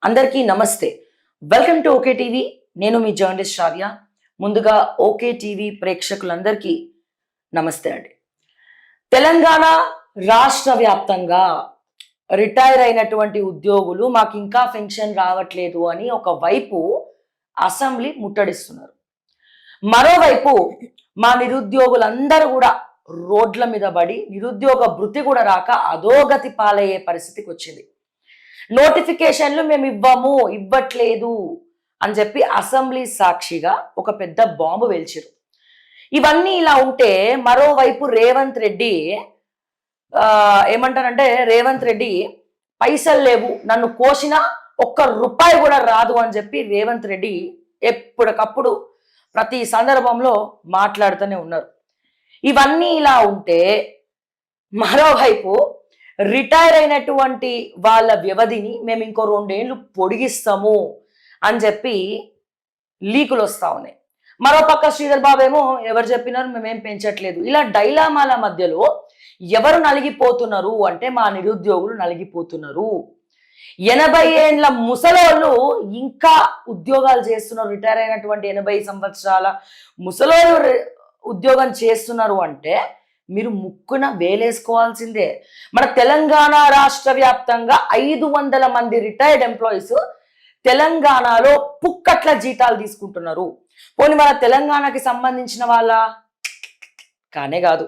అందరికీ నమస్తే. Welcome to okay TV. నేను మీ జర్నలిస్ట్ షాదియా. ముందుగా ఓకే టీవీ ప్రేక్షకులందరికీ నమస్తే అండి. తెలంగాణ రాష్ట్ర వ్యాప్తంగా రిటైర్ అయినటువంటి ఉద్యోగులు మాకు ఇంకా పెన్షన్ రావట్లేదు అని ఒకవైపు అసెంబ్లీ ముట్టడిస్తున్నారు. మరోవైపు మా నిరుద్యోగులందరూ కూడా రోడ్ల మీద పడి నిరుద్యోగ భృతి కూడా రాక అధోగతి పాలయ్యే పరిస్థితికి వచ్చింది. నోటిఫికేషన్లు మేము ఇవ్వట్లేదు అని చెప్పి అసెంబ్లీ సాక్షిగా ఒక పెద్ద బాంబు వేల్చారు. ఇవన్నీ ఇలా ఉంటే మరోవైపు రేవంత్ రెడ్డి ఏమంటారంటే పైసలు లేవు, నన్ను కోసిన ఒక్క రూపాయి కూడా రాదు అని చెప్పి రేవంత్ రెడ్డి ఎప్పటికప్పుడు ప్రతి సందర్భంలో మాట్లాడుతూనే ఉన్నారు. ఇవన్నీ ఇలా ఉంటే మరోవైపు రిటైర్ అయినటువంటి వాళ్ళ వ్యవధిని మేము ఇంకో 2 ఏళ్ళు పొడిగిస్తాము అని చెప్పి లీకులు వస్తా ఉన్నాయి. మరోపక్క శ్రీధర్ బాబు ఏమో ఎవరు చెప్పినారు మేమేం పెంచట్లేదు. ఇలా డైలామాల మధ్యలో ఎవరు నలిగిపోతున్నారు అంటే మా నిరుద్యోగులు నలిగిపోతున్నారు. 80 ఏండ్ల ముసలోళ్ళు ఇంకా ఉద్యోగాలు చేస్తున్నారు. రిటైర్ అయినటువంటి 80 సంవత్సరాల ముసలోళ్ళు ఉద్యోగం చేస్తున్నారు అంటే మీరు ముక్కున వేలేసుకోవాల్సిందే. మన తెలంగాణ రాష్ట్ర వ్యాప్తంగా 500 మంది రిటైర్డ్ ఎంప్లాయీస్ తెలంగాణలో పుక్కట్ల జీతాలు తీసుకుంటున్నారు. పోనీ మన తెలంగాణకి సంబంధించిన వాళ్ళ కానే కాదు,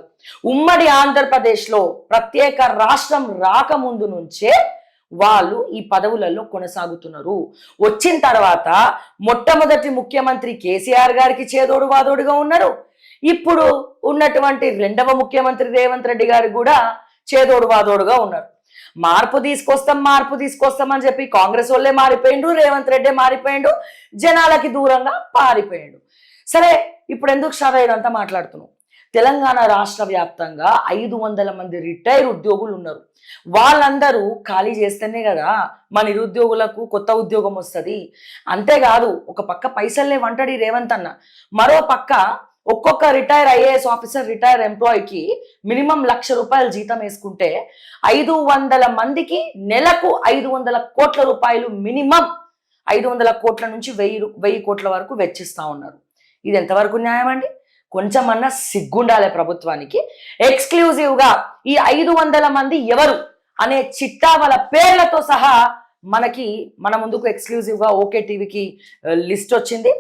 ఉమ్మడి ఆంధ్రప్రదేశ్లో ప్రత్యేక రాష్ట్రం రాకముందు నుంచే వాళ్ళు ఈ పదవులలో కొనసాగుతున్నారు. వచ్చిన తర్వాత మొట్టమొదటి ముఖ్యమంత్రి కేసీఆర్ గారికి చేదోడు వాదోడుగా ఉన్నారు. ఇప్పుడు ఉన్నటువంటి 2వ ముఖ్యమంత్రి రేవంత్ రెడ్డి గారు కూడా చేదోడు వాదోడుగా ఉన్నారు. మార్పు తీసుకొస్తాం అని చెప్పి కాంగ్రెస్ వాళ్ళే మారిపోయిండు, రేవంత్ రెడ్డి మారిపోయిండు, జనాలకి దూరంగా పారిపోయిండు. సరే, ఇప్పుడు ఎందుకు షాదా ఇదంతా మాట్లాడుతున్నాం? తెలంగాణ రాష్ట్ర వ్యాప్తంగా 500 మంది రిటైర్ ఉద్యోగులు ఉన్నారు. వాళ్ళందరూ ఖాళీ చేస్తేనే కదా మా నిరుద్యోగులకు కొత్త ఉద్యోగం వస్తుంది. అంతేకాదు, ఒక పక్క పైసలు లేవంటాడు రేవంత్ అన్న, మరో పక్క ఒక్కొక్క రిటైర్ ఐఏఎస్ ఆఫీసర్ రిటైర్ ఎంప్లాయీకి మినిమం 1,00,000 రూపాయలు జీతం వేసుకుంటే 500 మందికి నెలకు 500 కోట్ల రూపాయలు మినిమం 500 కోట్ల నుంచి 1000 కోట్ల వరకు వెచ్చిస్తా ఉన్నారు. ఇది ఎంతవరకు న్యాయం అండి? కొంచెమన్నా సిగ్గుండాలి ప్రభుత్వానికి. ఎక్స్క్లూజివ్గా ఈ 500 మంది ఎవరు అనే చిట్టా వాళ్ళ పేర్లతో సహా మన ముందుకు ఎక్స్క్లూజివ్గా ఓకే టీవీకి లిస్ట్ వచ్చింది.